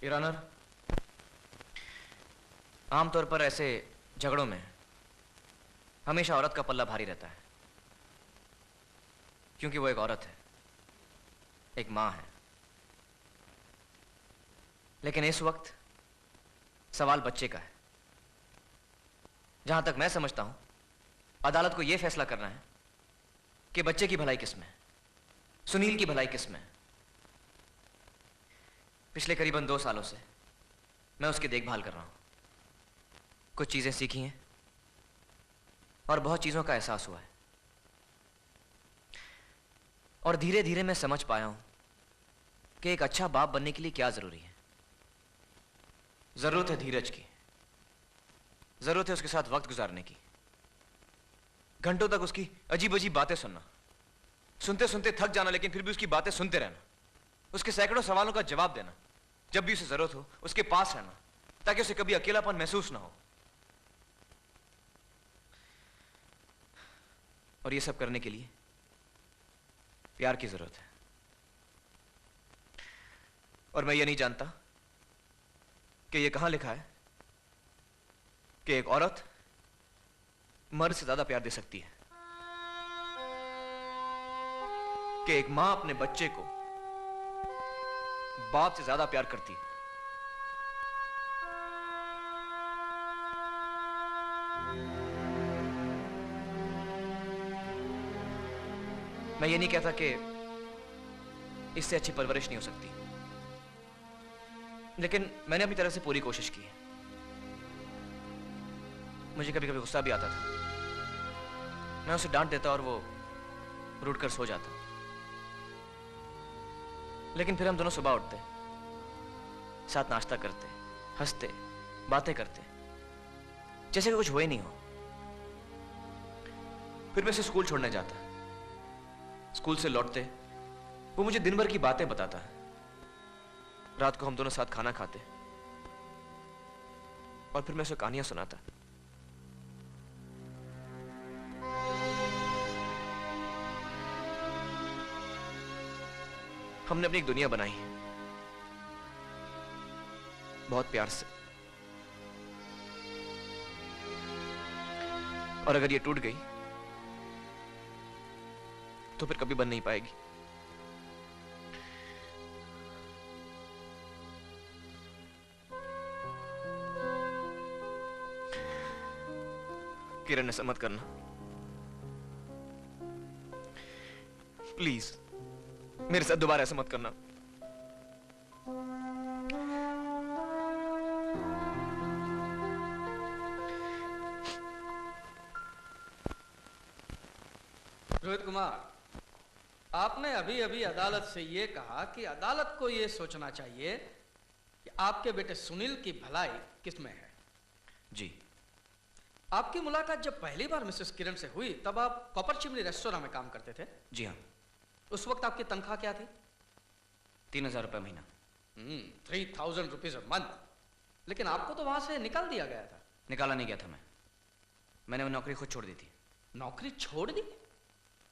Your honour, आमतौर पर ऐसे झगड़ों में हमेशा औरत का पल्ला भारी रहता है, क्योंकि वो एक औरत है, एक मां है। लेकिन इस वक्त सवाल बच्चे का है। जहां तक मैं समझता हूं, अदालत को यह फैसला करना है कि बच्चे की भलाई किसमें है, सुनील की भलाई किसमें है। पिछले करीबन 2 सालों से मैं उसकी देखभाल कर रहा हूं। कुछ चीजें सीखी हैं और बहुत चीजों का एहसास हुआ है, और धीरे धीरे मैं समझ पाया हूं कि एक अच्छा बाप बनने के लिए क्या जरूरी है। जरूरत है धीरज की, जरूरत है उसके साथ वक्त गुजारने की, घंटों तक उसकी अजीब अजीब बातें सुनना, सुनते सुनते थक जाना, लेकिन फिर भी उसकी बातें सुनते रहना, उसके सैकड़ों सवालों का जवाब देना, जब भी उसे जरूरत हो उसके पास रहना, ताकि उसे कभी अकेलापन महसूस ना हो। और ये सब करने के लिए प्यार की जरूरत है। और मैं ये नहीं जानता कि ये कहां लिखा है कि एक औरत मर्द से ज्यादा प्यार दे सकती है, कि एक मां अपने बच्चे को बाप से ज्यादा प्यार करती है। मैं ये नहीं कहता कि इससे अच्छी परवरिश नहीं हो सकती, लेकिन मैंने अपनी तरफ से पूरी कोशिश की है। मुझे कभी कभी गुस्सा भी आता था, मैं उसे डांट देता और वो रूठ कर सो जाता। लेकिन फिर हम दोनों सुबह उठते, साथ नाश्ता करते, हंसते, बातें करते, जैसे कि कुछ हुआ ही नहीं हो। फिर मैं उसे स्कूल छोड़ने जाता, स्कूल से लौटते वो मुझे दिन भर की बातें बताता है। रात को हम दोनों साथ खाना खाते और फिर मैं उसे कहानियां सुनाता। हमने अपनी एक दुनिया बनाई है, बहुत प्यार से, और अगर ये टूट गई तो फिर कभी बन नहीं पाएगी। किरण, ऐसा मत करना प्लीज, मेरे साथ दोबारा ऐसा मत करना। रोहित कुमार, आपने अभी अभी अदालत से यह कहा कि अदालत को यह सोचना चाहिए कि आपके बेटे सुनील की भलाई किसमें है। जी। आपकी मुलाकात जब पहली बार मिसेस किरण से हुई तब आप कॉपर चिमनी रेस्टोरेंट में काम करते थे। जी हाँ। उस वक्त आपकी तनख्वाह क्या थी? 3000 रुपए महीना। 3000 रुपीज अ मंथ। लेकिन आपको तो वहां से निकाल दिया गया था। निकाला नहीं गया था मैंने वो नौकरी खुद छोड़ दी थी। नौकरी छोड़ दी?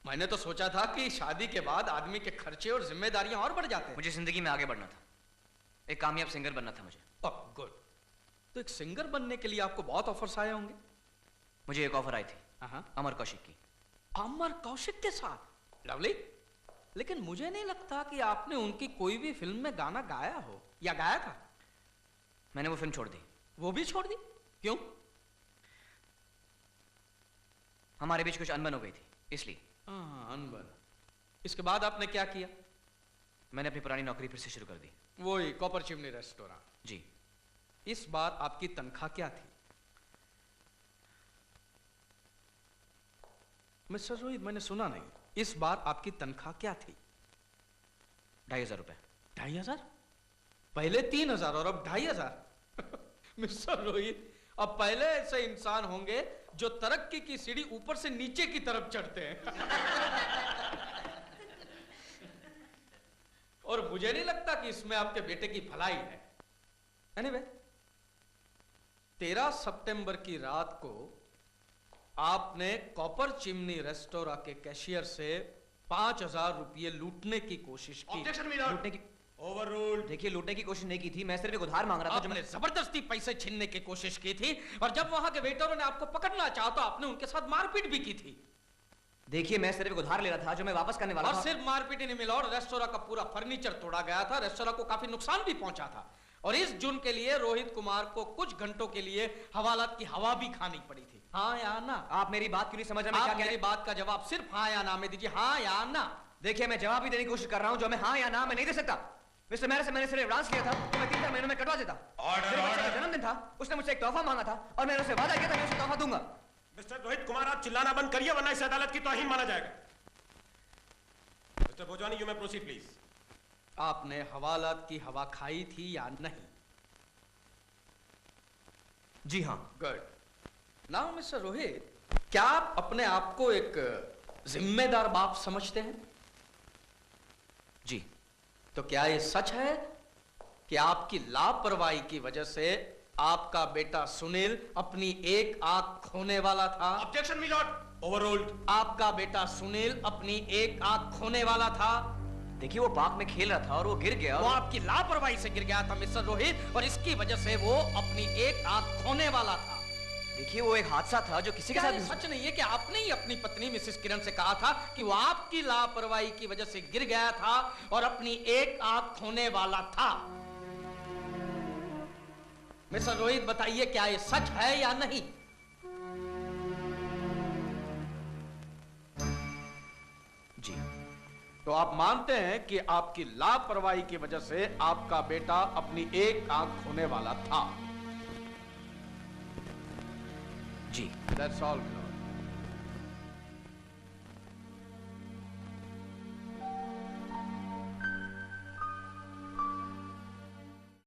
मैंने तो सोचा था कि शादी के बाद आदमी के खर्चे और जिम्मेदारियां और बढ़ जाते हैं। मुझे जिंदगी में आगे बढ़ना था, एक कामयाब सिंगर बनना था मुझे। गुड। तो एक सिंगर बनने के लिए आपको बहुत ऑफर्स आए होंगे। मुझे एक ऑफर आई थी अमर कौशिक की। अमर कौशिक के साथ? लवली। लेकिन मुझे नहीं लगता कि आपने उनकी कोई भी फिल्म में गाना गाया हो, या गाया था? मैंने वो फिल्म छोड़ दी। वो भी छोड़ दी? क्यों? हमारे बीच कुछ अनबन हो गई थी, इसलिए। अनबन। इसके बाद आपने क्या किया? मैंने अपनी पुरानी नौकरी फिर से शुरू कर दी। वही कॉपर चिमनी रेस्टोरेंट। जी। इस बार आपकी तनख्वाह क्या थी? मिस्टर रोहित, मैंने सुना नहीं। इस बार आपकी तनख्वाह क्या थी? 2500 रुपए। 2500? पहले 3000 और अब 2500? मिस्टर रोहित, अब पहले ऐसे इंसान होंगे जो तरक्की की सीढ़ी ऊपर से नीचे की तरफ चढ़ते हैं। और मुझे नहीं लगता कि इसमें आपके बेटे की भलाई है। एनीवे, 13 सितंबर की रात को आपने कॉपर चिमनी रेस्टोरेंट के कैशियर से 5000 रुपये लूटने की कोशिश की। Objection, milord. लूटने की? Overruled. देखिए, लूटने की कोशिश नहीं की थी, मैं सिर्फ एक उधार मांग रहा था जो आपने मैं... जबरदस्ती पैसे छीनने की कोशिश की थी और जब वहां के वेटरों ने आपको पकड़ना चाहा तो आपने उनके साथ मारपीट भी की थी। देखिए, मैं सिर्फ एक उधार ले रहा था जो मैं वापस करने वाला और था। सिर्फ मारपीट ही नहीं मिला, और रेस्टोरेंट का पूरा फर्नीचर तोड़ा गया था, रेस्टोरेंट को काफी नुकसान भी पहुंचा था। और इस जुर्म के लिए रोहित कुमार को कुछ घंटों के लिए हवालात की हवा भी खानी पड़ी थी। हाँ या ना? आप मेरी बात क्यों नहीं समझ रहे? मैं आप क्या कह मेरी रहा बात का जवाब सिर्फ हाँ या ना में दीजिए, हाँ या ना। देखिए, मैं जवाब ही देने की कोशिश कर रहा हूं, जो मैं हाँ या ना में नहीं दे सकता। मिस्टर मैरिस से मैंने सिर्फ एडवांस लिया था तो मैं 3-4 महीनों में कटवा देता। मेरे बच्चे का जन्मदिन था, उसने मुझसे एक तोहफा मांगा था और मैंने उसे वादा किया था मैं उसे तोहफा दूंगा। मिस्टर रोहित कुमार, आप चिल्लाना बंद करिए वरना इस अदालत की तौहीन माना जाएगा। Mister Bhojwani, you may proceed please. आपने हवालात की हवा खाई थी या नहीं? जी हाँ। गुड। नाउ मिस्टर रोहित, क्या आप अपने आप को एक जिम्मेदार बाप समझते हैं? जी। तो क्या ये सच है कि आपकी लापरवाही की वजह से आपका बेटा सुनील अपनी एक आंख खोने वाला था? Objection my Lord. Over ruled. आपका बेटा सुनील अपनी एक आंख खोने वाला था? देखिए, वो पार्क में खेल रहा था और वो गिर गया। वो आपकी लापरवाही से गिर गया था मिस्टर रोहित, और इसकी वजह से वो अपनी एक आंख खोने वाला था। देखिए, वो एक हादसा था जो किसी के क्या साथ ये सच नहीं है कि आपने ही अपनी पत्नी मिसेस किरण से कहा था कि वो आपकी लापरवाही की वजह से गिर गया था और अपनी एक आंख खोने वाला था? मिस्टर रोहित, बताइए, क्या ये सच है या नहीं? जी। तो आप मानते हैं कि आपकी लापरवाही की वजह से आपका बेटा अपनी एक आंख खोने वाला था? जी। That's all.